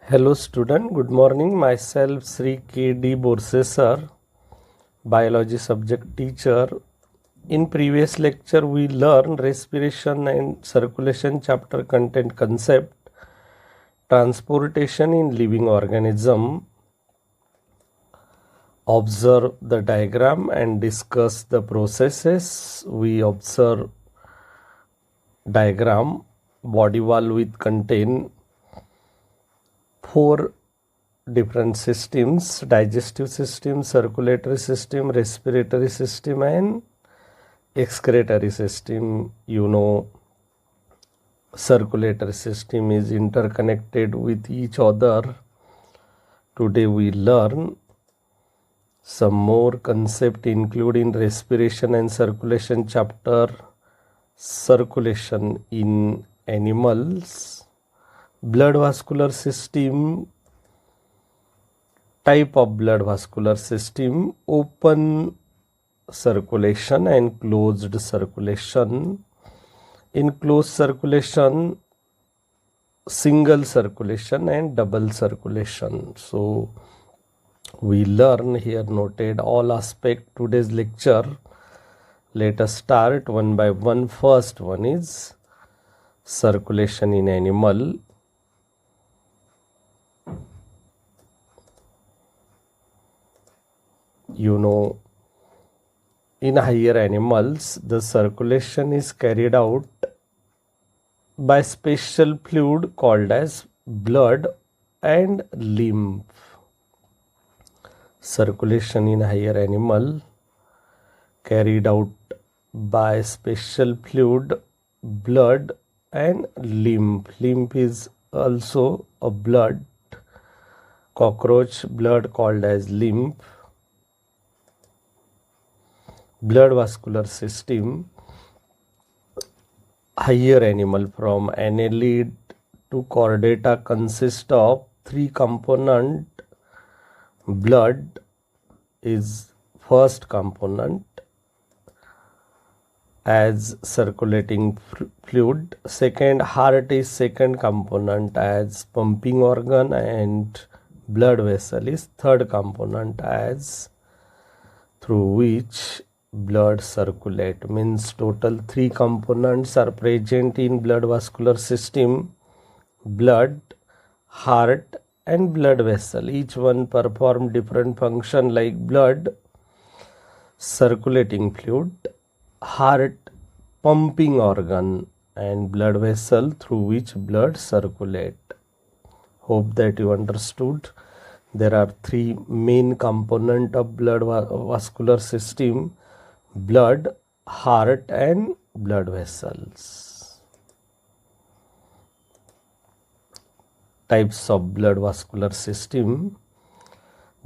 Hello student, good morning. Myself Sri K.D. Borse sir, biology subject teacher. In previous lecture we learned respiration and circulation chapter content concept, transportation in living organism. Observe the diagram and discuss the processes. We observe diagram, body wall with contain 4 different systems: digestive system, circulatory system, respiratory system and excretory system. Circulatory system is interconnected with each other. Today we learn some more concept including respiration and circulation chapter, circulation in animals, blood vascular system, type of blood vascular system, open circulation and closed circulation. In closed circulation, single circulation and double circulation. So we learn here noted all aspect today's lecture. Let us start one by one. First one is circulation in animal. In higher animals, the circulation is carried out by special fluid called as blood and lymph. Circulation in higher animal carried out by special fluid, blood and lymph. Lymph is also a blood. Cockroach blood called as lymph. Blood vascular system, higher animal from annelid to chordata consist of 3 component. Blood is first component as circulating fluid. Second, heart is second component as pumping organ, and blood vessel is third component as through which blood circulate. Means total 3 components are present in blood vascular system: blood, heart and blood vessel. Each one perform different function like blood, circulating fluid, heart, pumping organ and blood vessel through which blood circulate. Hope that you understood. There are 3 main component of blood vascular system: blood, heart and blood vessels. Types of blood vascular system.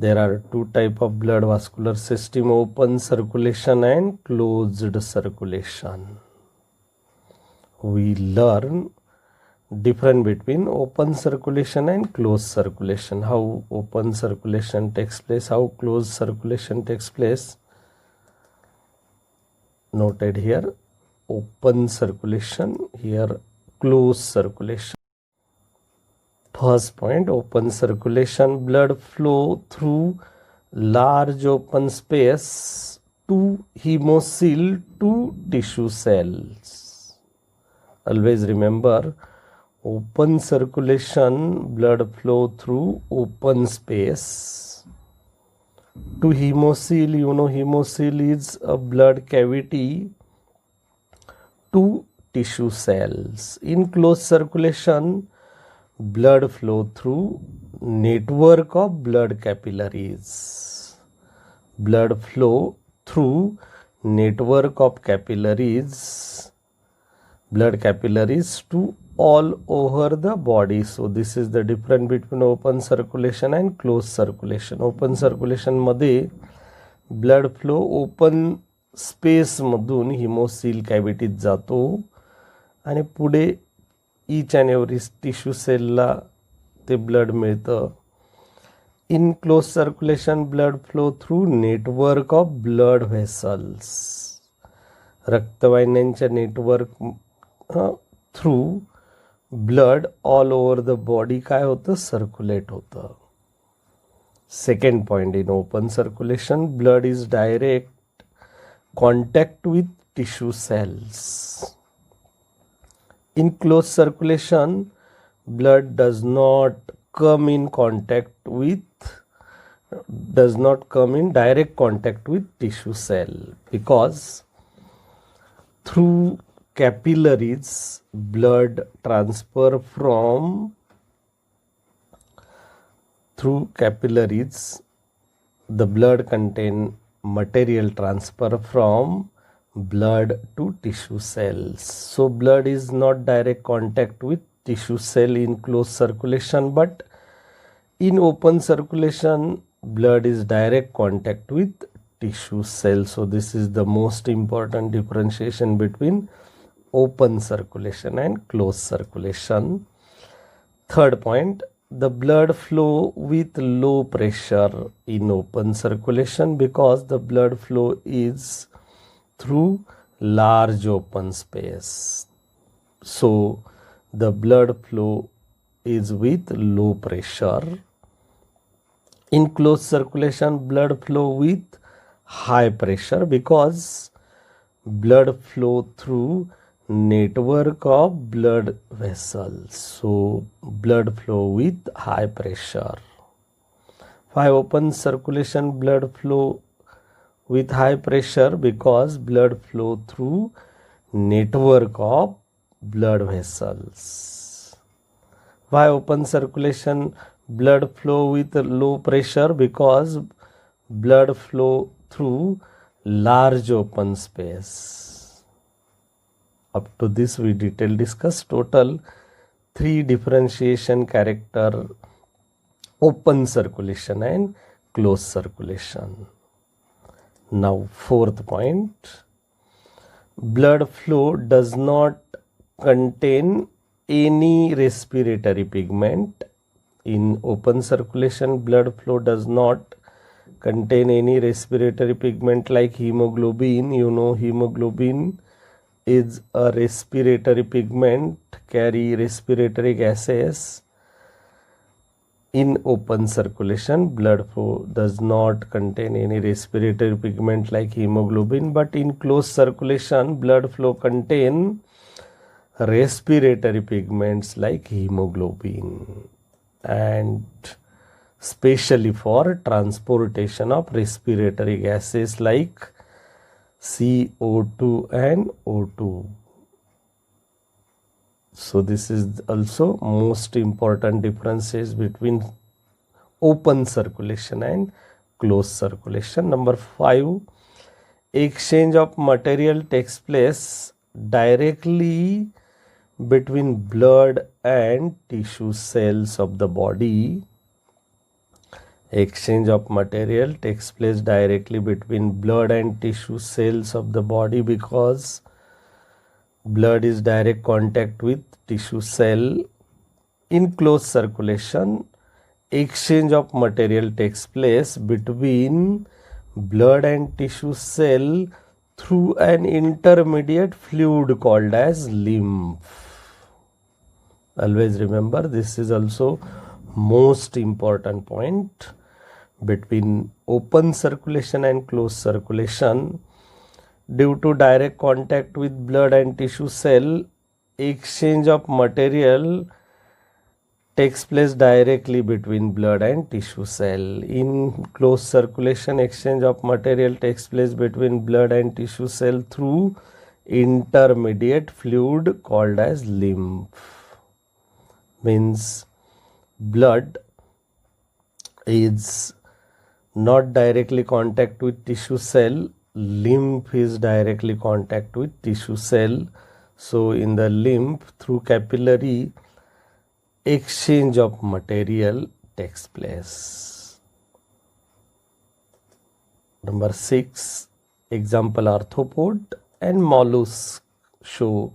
There are 2 type of blood vascular system: open circulation and closed circulation. We learn difference between open circulation and closed circulation. How open circulation takes place, how closed circulation takes place. Noted here, open circulation, here closed circulation. First point, open circulation, blood flow through large open space to hemocoel to tissue cells. Always remember, open circulation, blood flow through open space to hemocoel. Hemocoel is a blood cavity to tissue cells. In closed circulation, blood flow through network of blood capillaries. Blood flow through network of capillaries, blood capillaries to all over the body. So this is the difference between open circulation and closed circulation. Open circulation मध्ये blood flow open space मधून hemocoel कॅव्हिटीत जातो आणि पुढे each and every tissue cell ला ते blood मिळतं. In closed circulation, blood flow through network of blood vessels. रक्तवाहिन्यांच्या network through blood all over the body काय होतं, सर्क्युलेट होतं. Second point, in open circulation blood is direct contact with tissue cells. In closed circulation, blood does not come in direct contact with tissue cell, because through capillaries blood transfer from through capillaries the blood contain material transfer from blood to tissue cells. So blood is not direct contact with tissue cell in closed circulation, but in open circulation blood is direct contact with tissue cell. So this is the most important differentiation between open circulation and closed circulation. Third point, the blood flow with low pressure in open circulation because the blood flow is through large open space. So the blood flow is with low pressure. In closed circulation blood flow with high pressure because blood flow through network of blood vessels. So blood flow with high pressure. Why open circulation blood flow with high pressure? Because blood flow through network of blood vessels. Why open circulation blood flow with low pressure? Because blood flow through large open space. Up to this we detail discuss total 3 differentiation character open circulation and closed circulation. Now fourth point, blood flow does not contain any respiratory pigment. In open circulation blood flow does not contain any respiratory pigment like hemoglobin. You know hemoglobin is a respiratory pigment, carry respiratory gases. In open circulation blood flow does not contain any respiratory pigment like hemoglobin, but in closed circulation blood flow contain respiratory pigments like hemoglobin, and specially for transportation of respiratory gases like CO2 and O2. So this is also most important differences between open circulation and closed circulation. Number 5, exchange of material takes place directly between blood and tissue cells of the body. Exchange of material takes place directly between blood and tissue cells of the body because blood is direct contact with tissue cell. In closed circulation exchange of material takes place between blood and tissue cell through an intermediate fluid called as lymph. Always remember, this is also most important point between open circulation and closed circulation. Due to direct contact with blood and tissue cell, exchange of material takes place directly between blood and tissue cell. In closed circulation, exchange of material takes place between blood and tissue cell through intermediate fluid called as lymph. Means blood is not directly contact with tissue cell, lymph is directly contact with tissue cell. So in the lymph, through capillary exchange of material takes place. Number 6, example arthropod and mollusk show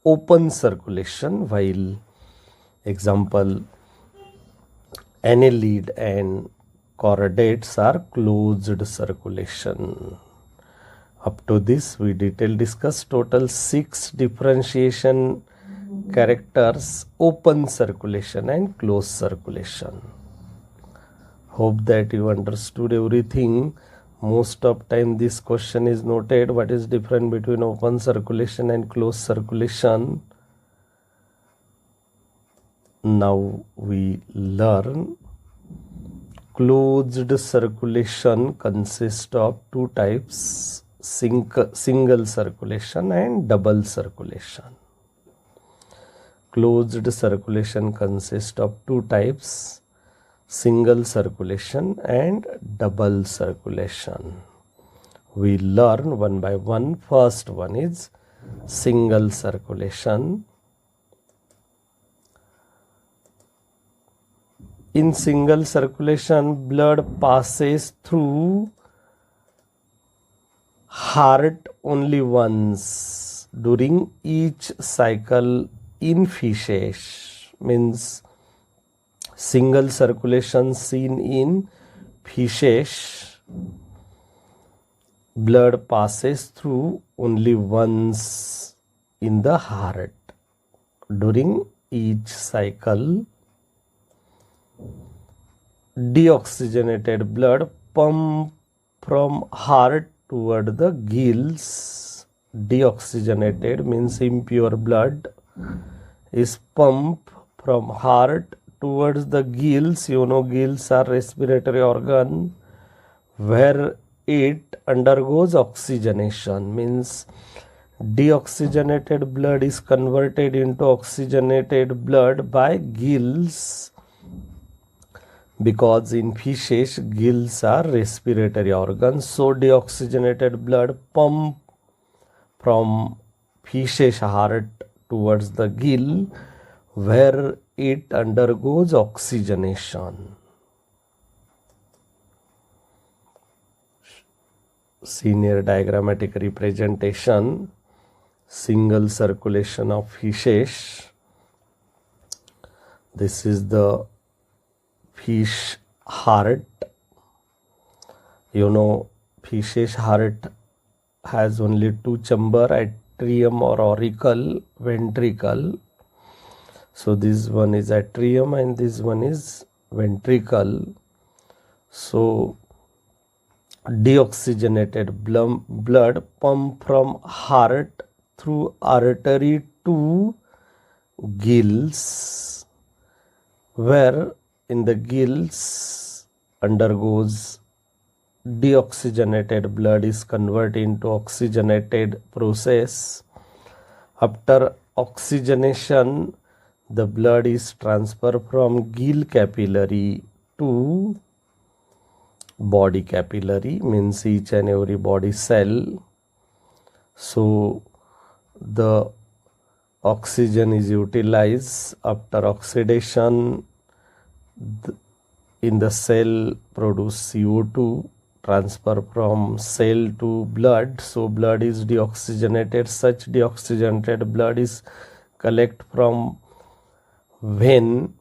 open circulation, while example annelid and chordates are closed circulation. Up to this we detail discuss total 6 differentiation characters open circulation and closed circulation. Hope that you understood everything. Most of time this question is noted, what is difference between open circulation and closed circulation. Now we learn closed circulation consists of two types, single circulation and double circulation. Closed circulation consists of two types, single circulation and double circulation. We learn one by one. First one is single circulation. In single circulation, blood passes through heart only once during each cycle in fishes. Means single circulation seen in fishes, blood passes through only once in the heart during each cycle. Deoxygenated blood pump from heart toward the gills. Deoxygenated means impure blood is pumped from heart towards the gills. You know, gills are respiratory organ where it undergoes oxygenation. Means deoxygenated blood is converted into oxygenated blood by gills, because in fishes gills are respiratory organs. So deoxygenated blood pump from fishes heart towards the gill where it undergoes oxygenation. Senior diagrammatic representation, single circulation of fishes. This is the fish heart. You know, fish's heart has only two chambers, atrium or auricle, ventricle. So this one is atrium and this one is ventricle. So deoxygenated blood pump from heart through artery to gills, where in the gills undergoes deoxygenated blood is converted into oxygenated process. After oxygenation, the blood is transferred from gill capillary to body capillary, means each and every body cell. So the oxygen is utilized. After oxidation, in the cell produce CO2, transfer from cell to blood. So blood is deoxygenated. Such deoxygenated blood is collected from vein.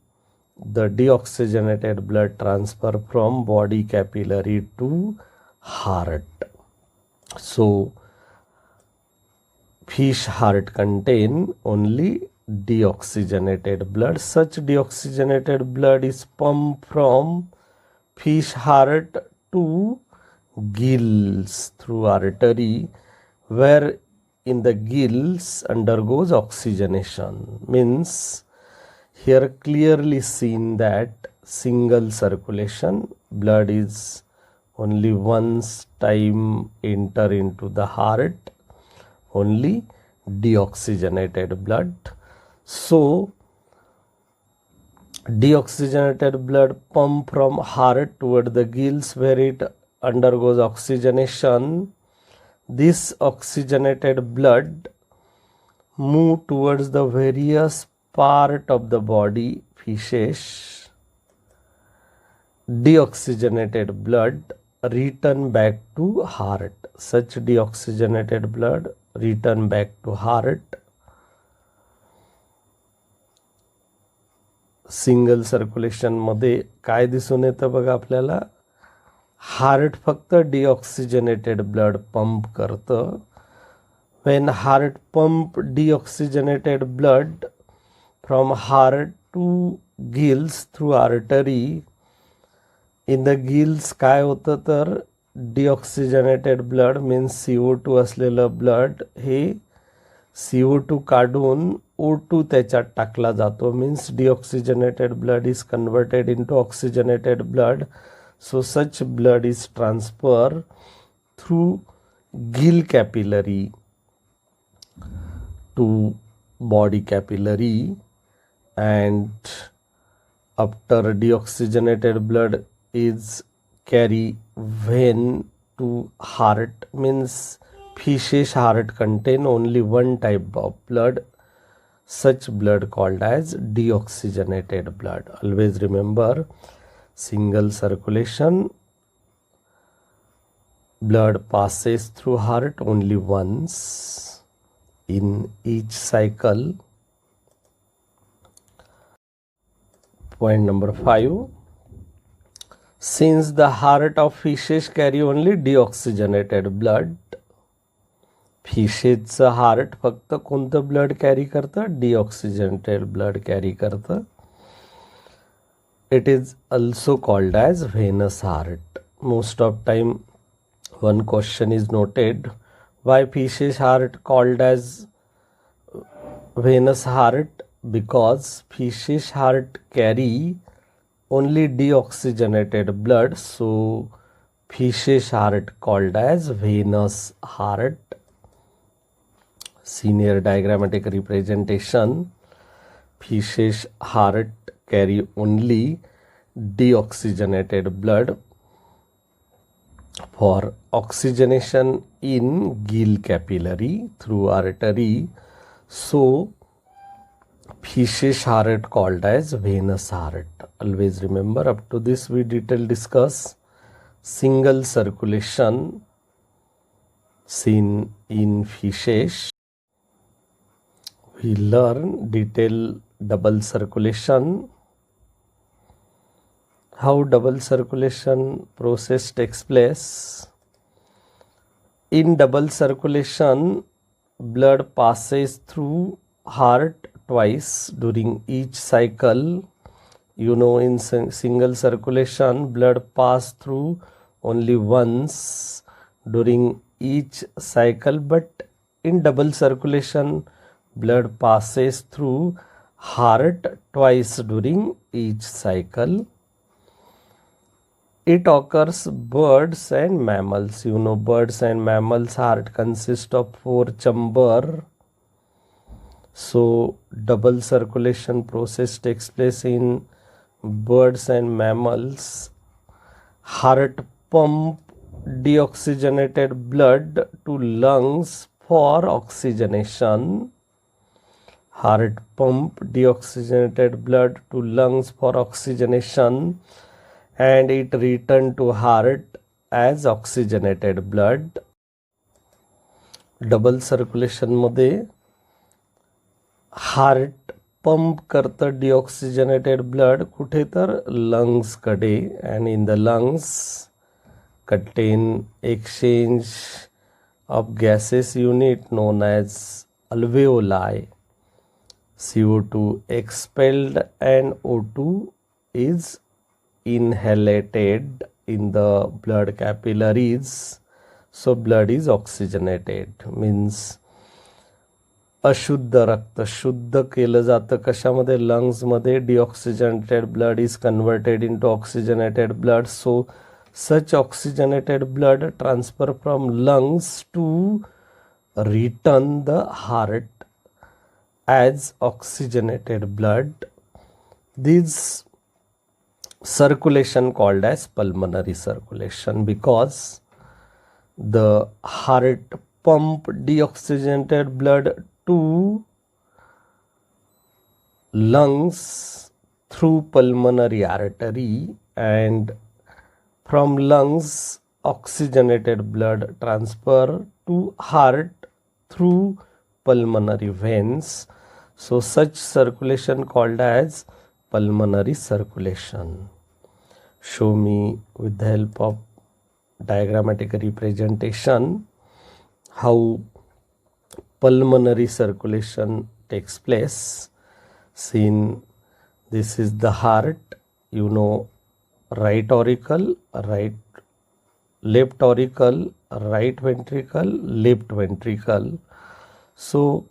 The deoxygenated blood transfer from body capillary to heart. So fish heart contain only deoxygenated blood. Such deoxygenated blood is pumped from fish heart to gills through artery, where in the gills undergoes oxygenation. Means here clearly seen that single circulation, blood is only once time enter into the heart, only deoxygenated blood. So deoxygenated blood pump from heart toward the gills where it undergoes oxygenation. This oxygenated blood move towards the various part of the body fishes. Deoxygenated blood return back to heart. Such deoxygenated blood return back to heart. Single circulation मध्ये काय दिसून येतं बघा आपल्याला, heart फक्त deoxygenated blood pump करतं. When heart pump deoxygenated blood from heart to gills through artery. In the gills काय होतं तर डिऑक्सिजनेटेड ब्लड मीन्स CO2 असलेलं ब्लड हे CO2 काढून O2 त्याच्यात टाकला जातो. Means deoxygenated blood is converted into oxygenated blood. So such blood is transfer through gill capillary to body capillary, and after deoxygenated blood is carry vein to heart. Means fishish heart contain only one type of blood, such blood called as deoxygenated blood. Always remember, single circulation, blood passes through heart only once in each cycle. Point number 5. Since the heart of fishes carry only deoxygenated blood, फिशेचं heart फक्त कोणतं blood carry करतं? Deoxygenated blood carry करतं. It is also called as venous heart. Most of time one question is noted, why fishes heart called as venous heart? Because fishes heart carry only deoxygenated blood, so fishes heart called as venous heart. Senior diagrammatic representation, fishes heart carry only deoxygenated blood for oxygenation in gill capillary through artery. So fishes heart called as venous heart. Always remember, up to this we detail discuss single circulation seen in fishes. We learn detail double circulation, how double circulation process takes place. In double circulation, blood passes through heart twice during each cycle. You know, in single circulation, blood pass through only once during each cycle, but in double circulation, blood passes through heart twice during each cycle. It occurs birds and mammals. You know, birds and mammals heart consist of 4 chamber. So double circulation process takes place in birds and mammals. Heart pump deoxygenated blood to lungs for oxygenation. Heart pump deoxygenated blood to lungs for oxygenation, and it return to heart as oxygenated blood. Double circulation मध्ये heart pump करतं deoxygenated blood कुठे तर lungs कडे, and in the lungs contain exchange of gases unit known as alveoli. CO2 expelled and O2 is inhalated in the blood capillaries, so blood is oxygenated. Means अशुद्ध रक्त शुद्ध केलं जातं कशामध्ये? लंग्स मध्ये. Deoxygenated blood is converted into oxygenated blood, so such oxygenated blood transfer from lungs to return the heart as oxygenated blood. This circulation called as pulmonary circulation, because the heart pump deoxygenated blood to lungs through pulmonary artery, and from lungs oxygenated blood transfer to heart through pulmonary veins. So such circulation called as pulmonary circulation. Show me with the help of diagrammatic representation how pulmonary circulation takes place. Since this is the heart, you know, right auricle, left auricle, right ventricle, left ventricle. So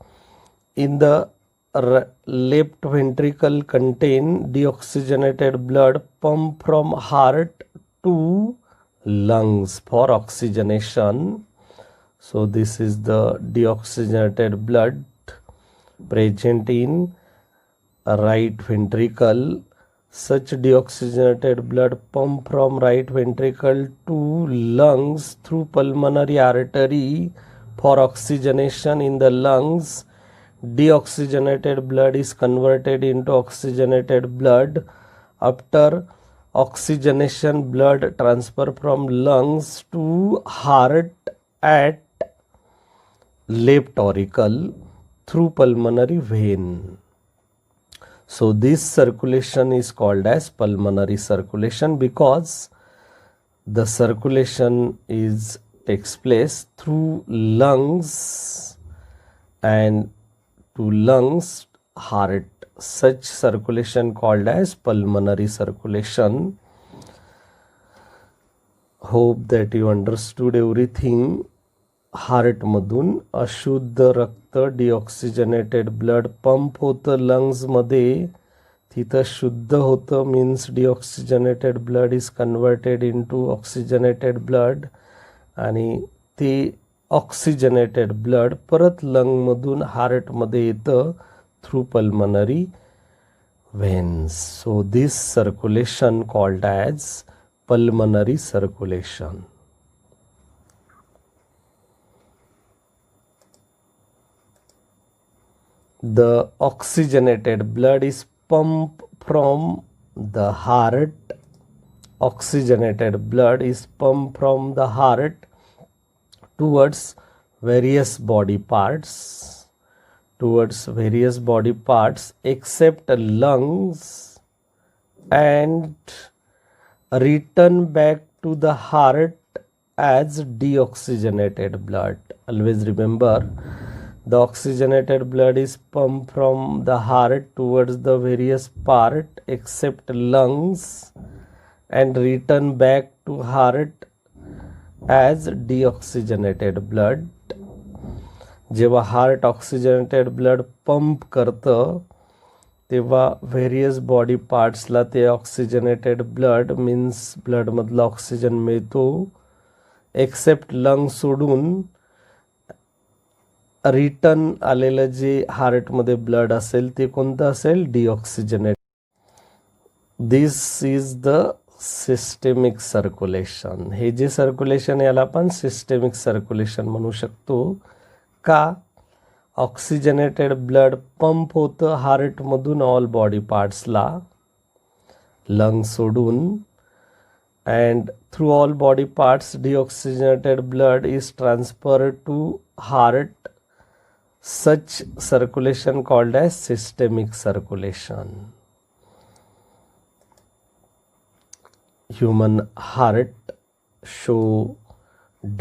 in the left ventricle contain deoxygenated blood pump from heart to lungs for oxygenation. So this is the deoxygenated blood present in right ventricle. Such deoxygenated blood pump from right ventricle to lungs through pulmonary artery for oxygenation in the lungs. Deoxygenated blood is converted into oxygenated blood. After oxygenation, blood transfer from lungs to heart at left auricle through pulmonary vein. So this circulation is called as pulmonary circulation because the circulation takes place through lungs and to lungs, heart. Such circulation called as pulmonary circulation. Hope that you understood everything. Heart मधून अशुद्ध रक्त deoxygenated blood pump होतं लंग्समध्ये, तिथं शुद्ध होतं means deoxygenated blood is converted into oxygenated blood आणि ते oxygenated blood परत लंगमधून हार्टमध्ये येतं through pulmonary व्हेन्स. So this circulation called as pulmonary circulation. The oxygenated blood is pumped from the heart. Oxygenated blood is pumped from the heart towards various body parts except lungs and return back to the heart as deoxygenated blood. Always remember, the oxygenated blood is pumped from the heart towards the various part except lungs and return back to heart as deoxygenated blood. जेव्हा heart oxygenated blood pump करतं तेव्हा various body पार्ट्सला ते oxygenated blood means ब्लडमधला oxygen मिळतो except lung सोडून return आलेलं जे हार्टमध्ये ब्लड असेल ते कोणतं असेल deoxygenate. This is the systemic circulation. हे जे सर्क्युलेशन याला आपण सिस्टेमिक सर्क्युलेशन म्हणू शकतो. का? ऑक्सिजनेटेड ब्लड पंप होतं हार्टमधून ऑल बॉडी पार्ट्सला लंग सोडून and through all body parts deoxygenated blood is transferred to heart. Such circulation called as systemic circulation. Human heart show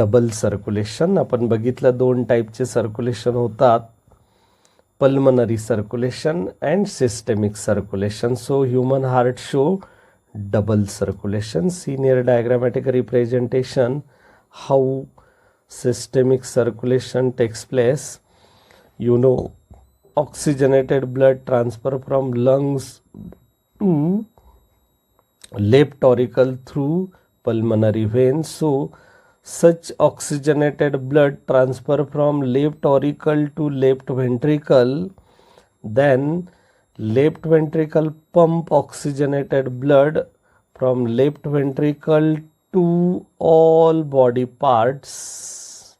double circulation. आपण बघितलं दोन टाईपचे सर्क्युलेशन होतात, pulmonary circulation and systemic circulation. So human heart show double circulation. See near diagrammatic representation how systemic circulation takes place. You know, oxygenated blood transfer from lungs to left auricle through pulmonary veins. So such oxygenated blood transfer from left auricle to left ventricle, then left ventricle pump oxygenated blood from left ventricle to all body parts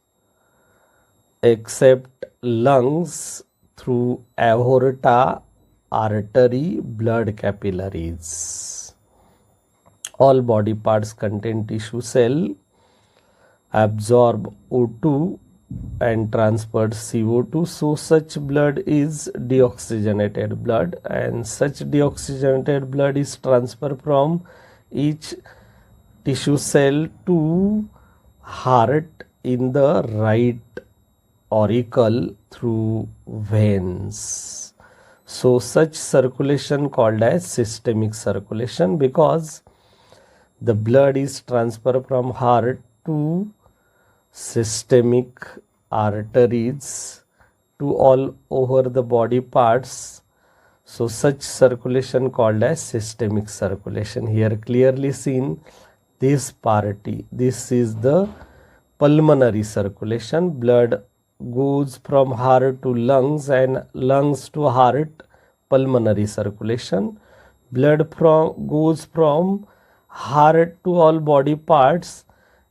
except lungs through aorta, artery, blood capillaries. All body parts contain tissue cell, absorb O2 and transfer CO2. So such blood is deoxygenated blood, and such deoxygenated blood is transferred from each tissue cell to heart in the right auricle through veins. So such circulation called as systemic circulation, because the blood is transferred from heart to systemic arteries to all over the body parts. So such circulation called as systemic circulation. Here clearly seen this party. This is the pulmonary circulation. Blood goes from heart to lungs and lungs to heart, pulmonary circulation. Blood goes from heart to all body parts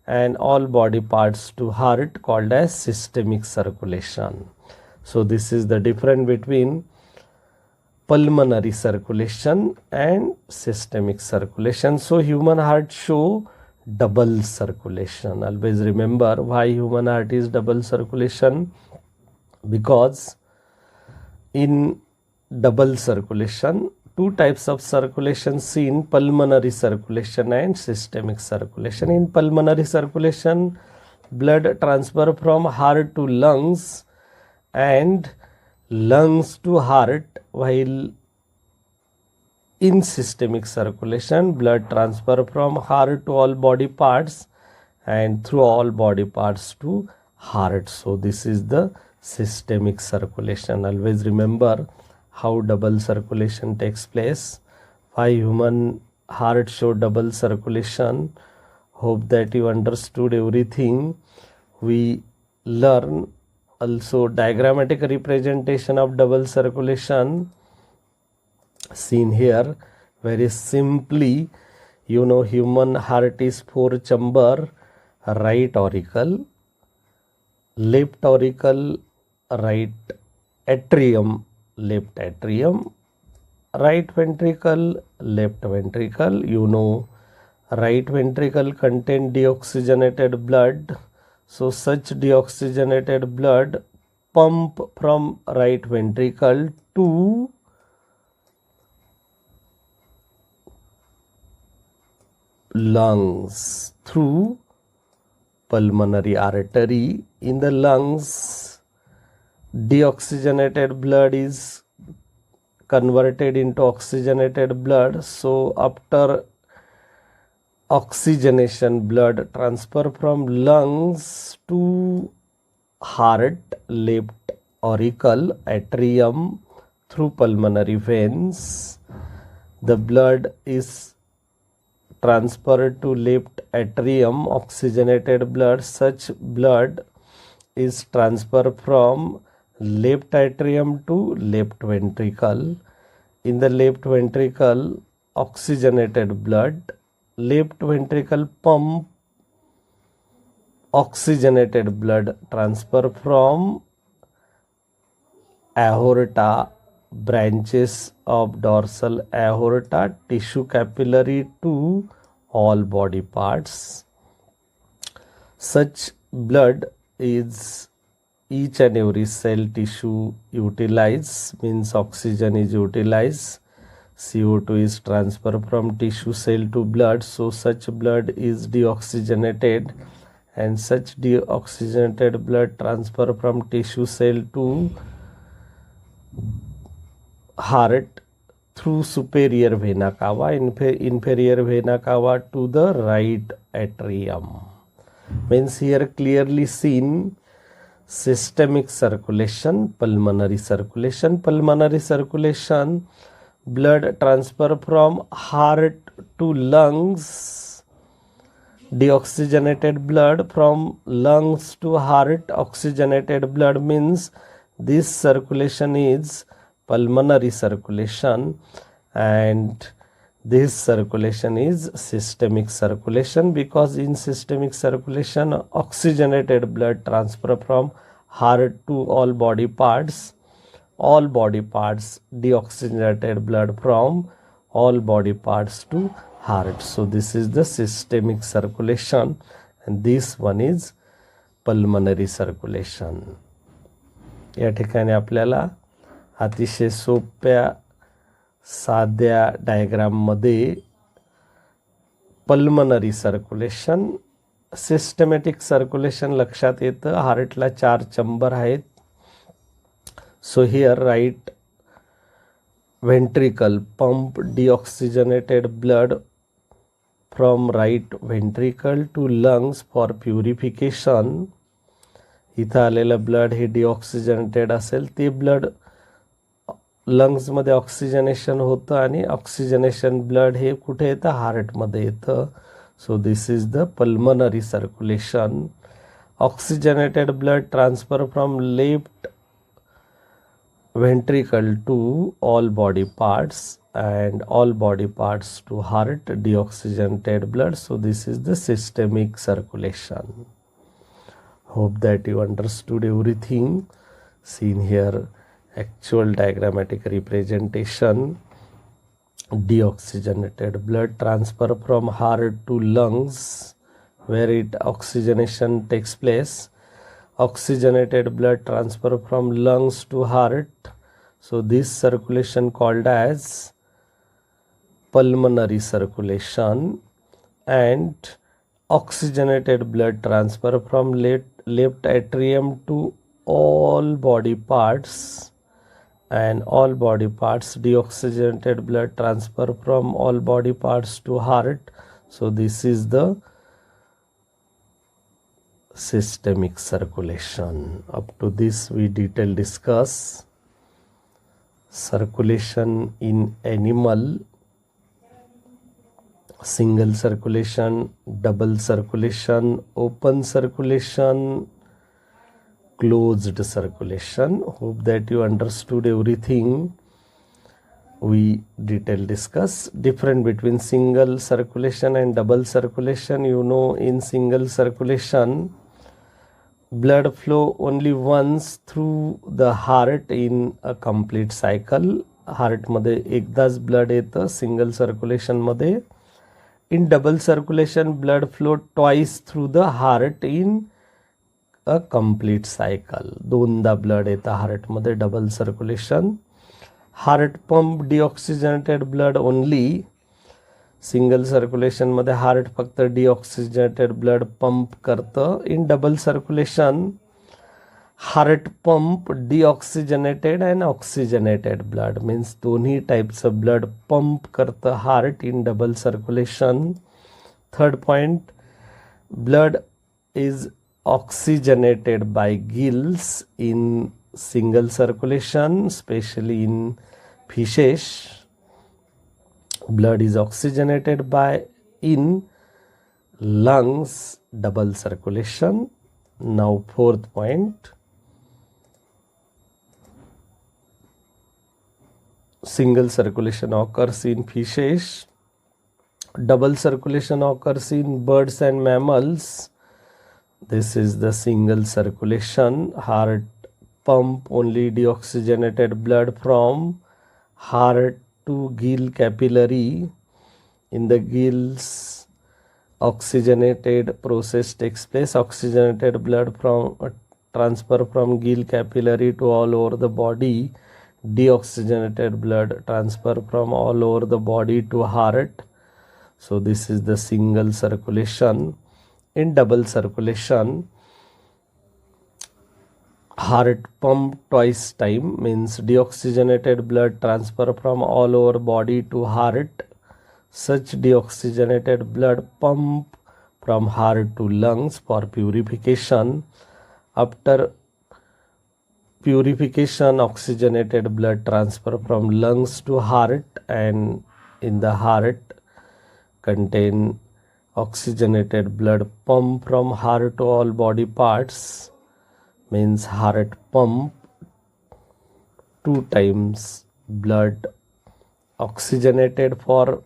and all body parts to heart, called as systemic circulation. So this is the difference between pulmonary circulation and systemic circulation. So human heart show double circulation. Always remember why human heart is double circulation, because in double circulation, two types of circulation seen: pulmonary circulation and systemic circulation. In pulmonary circulation, blood transfer from heart to lungs and lungs to heart, while in systemic circulation, blood transfer from heart to all body parts and through all body parts to heart. So this is the systemic circulation. Always remember how double circulation takes place, why human heart show double circulation. Hope that you understood everything. We learn also diagrammatic representation of double circulation seen here very simply. You know, human heart is 4 chamber: right auricle, left auricle, right atrium, left atrium, right ventricle, left ventricle. You know, right ventricle contain deoxygenated blood. So such deoxygenated blood pump from right ventricle to lungs through pulmonary artery. In the lungs, deoxygenated blood is converted into oxygenated blood. So after oxygenation, blood transfer from lungs to heart, left auricle, atrium, through pulmonary veins. The blood is transferred to left atrium, oxygenated blood. Such blood is transferred from left atrium to left ventricle. In the left ventricle, oxygenated blood. Left ventricle pump oxygenated blood transfer from aorta, branches of dorsal aorta, tissue capillary to all body parts. Such blood is each and every cell tissue utilized, means oxygen is utilized. CO2 is transferred from tissue cell to blood. So such blood is deoxygenated, and such deoxygenated blood transfer from tissue cell to heart through superior vena cava, inferior vena cava to the right atrium. Means here clearly seen systemic circulation, pulmonary circulation. Pulmonary circulation, blood transfer from heart to lungs, deoxygenated blood from lungs to heart, oxygenated blood, means this circulation is pulmonary circulation, and this circulation is systemic circulation, because in systemic circulation, oxygenated blood transfer from heart to all body parts, deoxygenated blood from all body parts to heart. So this is the systemic circulation, and this one is pulmonary circulation. या ठिकाणी आपल्याला अतिशय सोप्या साध्या डायग्राममध्ये pulmonary circulation, systematic circulation लक्षात येतं. हार्टला 4 चंबर आहेत. So here right ventricle pump deoxygenated blood from right ventricle to lungs for purification. इथं आलेलं ब्लड हे डिऑक्सिजनेटेड असेल, ते ब्लड लंग्समध्ये ऑक्सिजनेशन होतं आणि ऑक्सिजनेशन ब्लड हे कुठे येतं, हार्टमध्ये येतं. So this is the pulmonary circulation. Oxygenated blood transfer from left ventricle to all body parts and all body parts to heart, deoxygenated blood. So this is the systemic circulation. Hope that you understood everything. Seen here actual diagrammatic representation. Deoxygenated blood transfer from heart to lungs where it oxygenation takes place. Oxygenated blood transfer from lungs to heart. So this circulation called as pulmonary circulation. And oxygenated blood transfer from left atrium to all body parts, and all body parts deoxygenated blood transfer from all body parts to heart. So this is the systemic circulation. Up to this we detail discuss circulation in animal, single circulation, double circulation, open circulation, closed circulation. Hope that you understood everything. We detail discuss difference between single circulation and double circulation. You know, in single circulation blood flow only once through the heart in a complete cycle. Heart मध्ये एकदाच blood येतं single circulation मध्ये. In double circulation blood flow twice through the heart in a complete cycle. दोनदा blood येतं heart मध्ये double circulation. Heart pump deoxygenated blood only. Single circulation मध्ये heart फक्त deoxygenated blood pump करतं. In double circulation heart pump deoxygenated and oxygenated blood, means दोन्ही टाईपचं blood pump करतं heart in double circulation. Third point, blood is oxygenated bye gills in single circulation, specially in fishes. Blood is oxygenated by in lungs, double circulation. Now fourth point, single circulation occurs in fishes, double circulation occurs in birds and mammals. This is the single circulation. Heart pump only deoxygenated blood from heart to gill capillary. In the gills oxygenated process takes place. Oxygenated blood from transfer from gill capillary to all over the body. Deoxygenated blood transfer from all over the body to heart. So this is the single circulation. In double circulation, heart pump twice time, means deoxygenated blood transfer from all over body to heart. Such deoxygenated blood pump from heart to lungs for purification. After purification, oxygenated blood transfer from lungs to heart, and in the heart contain oxygenated blood pump from heart to all body parts, means heart pump 2 times blood oxygenated for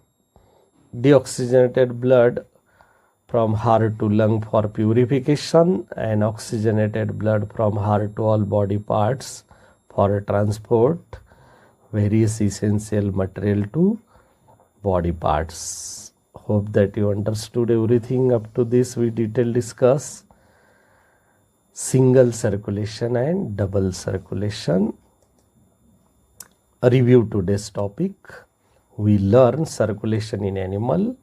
deoxygenated blood from heart to lung for purification, and oxygenated blood from heart to all body parts for transport various essential material to body parts. Hope that you understood everything. Up to this we detail discuss single circulation and double circulation. Review today's topic. We learn circulation in animal,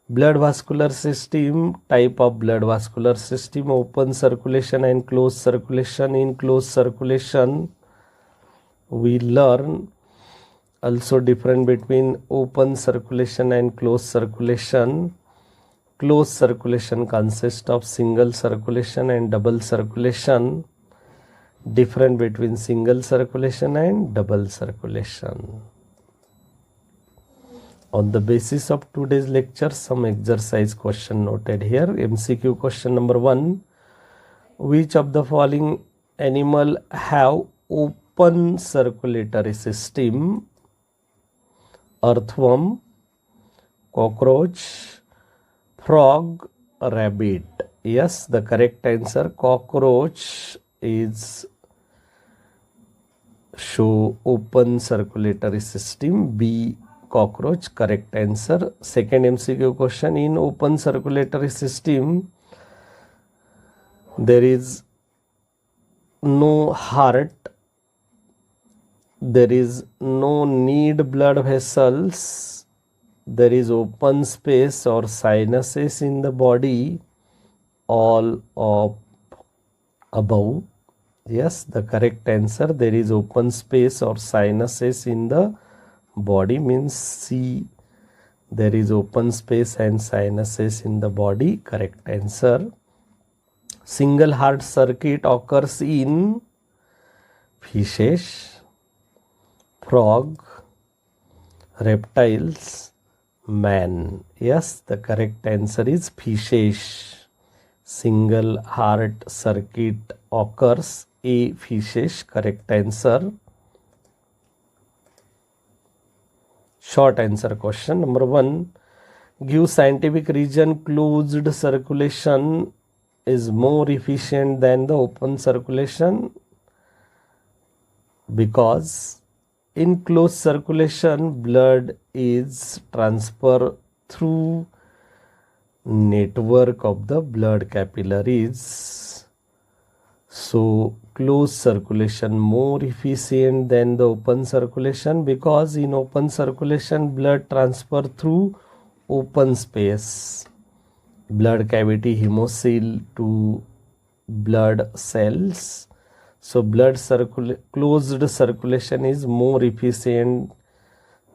blood vascular system, type of blood vascular system, open circulation and closed circulation. In closed circulation we learn Also difference between open circulation and closed circulation. Closed circulation consists of single circulation and double circulation. Difference between single circulation and double circulation. On the basis of today's lecture, some exercise question noted here. MCQ question number 1. Which of the following animal have open circulatory system? Earthworm, cockroach, frog, rabbit. Yes, the correct answer cockroach is show open circulatory system. B, cockroach, correct answer. Second MCQ question, in open circulatory system there is no heart, there is no need blood vessels, there is open space or sinuses in the body, all of above. Yes, the correct answer, there is open space or sinuses in the body, means C, there is open space and sinuses in the body, correct answer. Single heart circuit occurs in fishes, frog, reptiles, man. Yes, the correct answer is fishes. Single heart circuit occurs in fishes, correct answer. Short answer question number 1. Give scientific reason closed circulation is more efficient than the open circulation. Because in closed circulation blood is transferred through network of the blood capillaries. So closed circulation more efficient than the open circulation, because in open circulation blood transfer through open space, blood cavity hemocoel to blood cells. So blood closed circulation is more efficient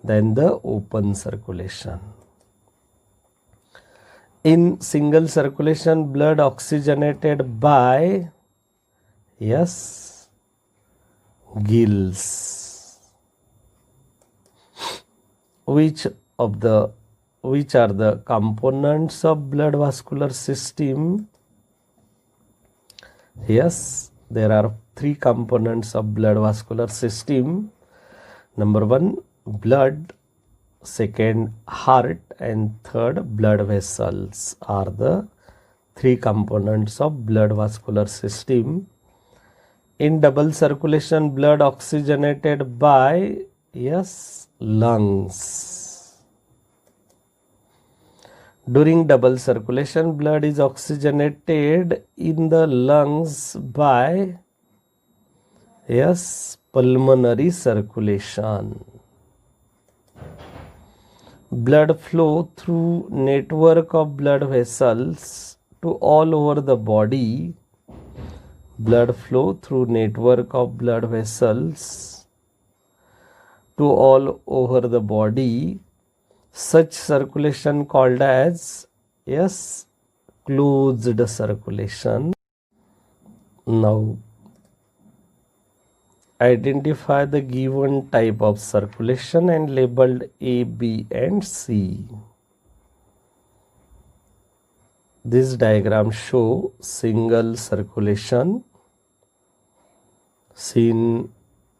than the open circulation. In single circulation blood oxygenated by, yes, gills. Which are the components of blood vascular system? Yes, there are 3 components of blood vascular system. Number 1, blood, second, heart, and third, blood vessels are the 3 components of blood vascular system. In double circulation blood oxygenated by, yes, lungs. During double circulation blood is oxygenated in the lungs by, yes, pulmonary circulation. Blood flow through network of blood vessels to all over the body. Blood flow through network of blood vessels to all over the body. Such circulation called as, yes, closed circulation. Now identify the given type of circulation and labeled A, B and C. This diagram show single circulation. Since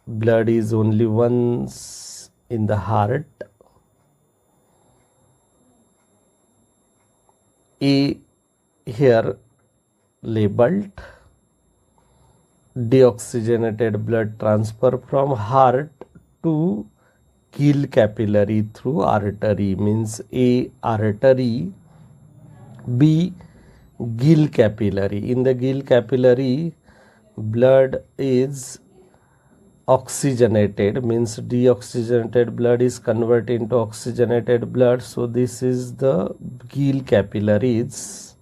blood is only once in the heart. A here labeled deoxygenated blood transfer from heart to gill capillary through artery, means A, artery, B, gill capillary. In the gill capillary blood is oxygenated, means deoxygenated blood is converted into oxygenated blood. So this is the gill capillaries,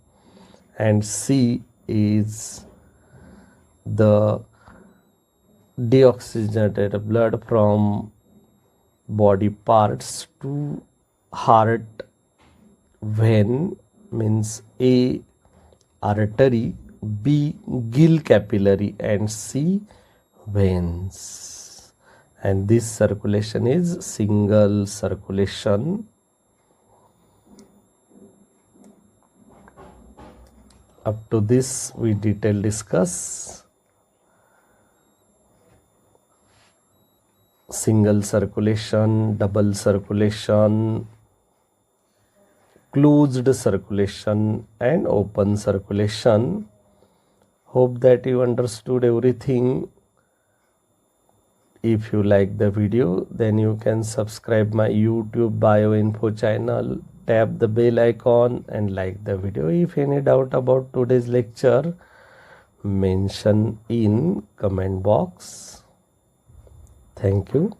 and C is the deoxygenated blood from body parts to heart, vein means A, artery, B, gill capillary, and C, veins. And this circulation is single circulation. Up to this we detail discuss single circulation, double circulation, closed circulation and open circulation. Hope that you understood everything. If you like the video, then you can subscribe my YouTube bioinfo channel, tap the bell icon and like the video. If any doubt about today's lecture, mention in comment box. Thank you.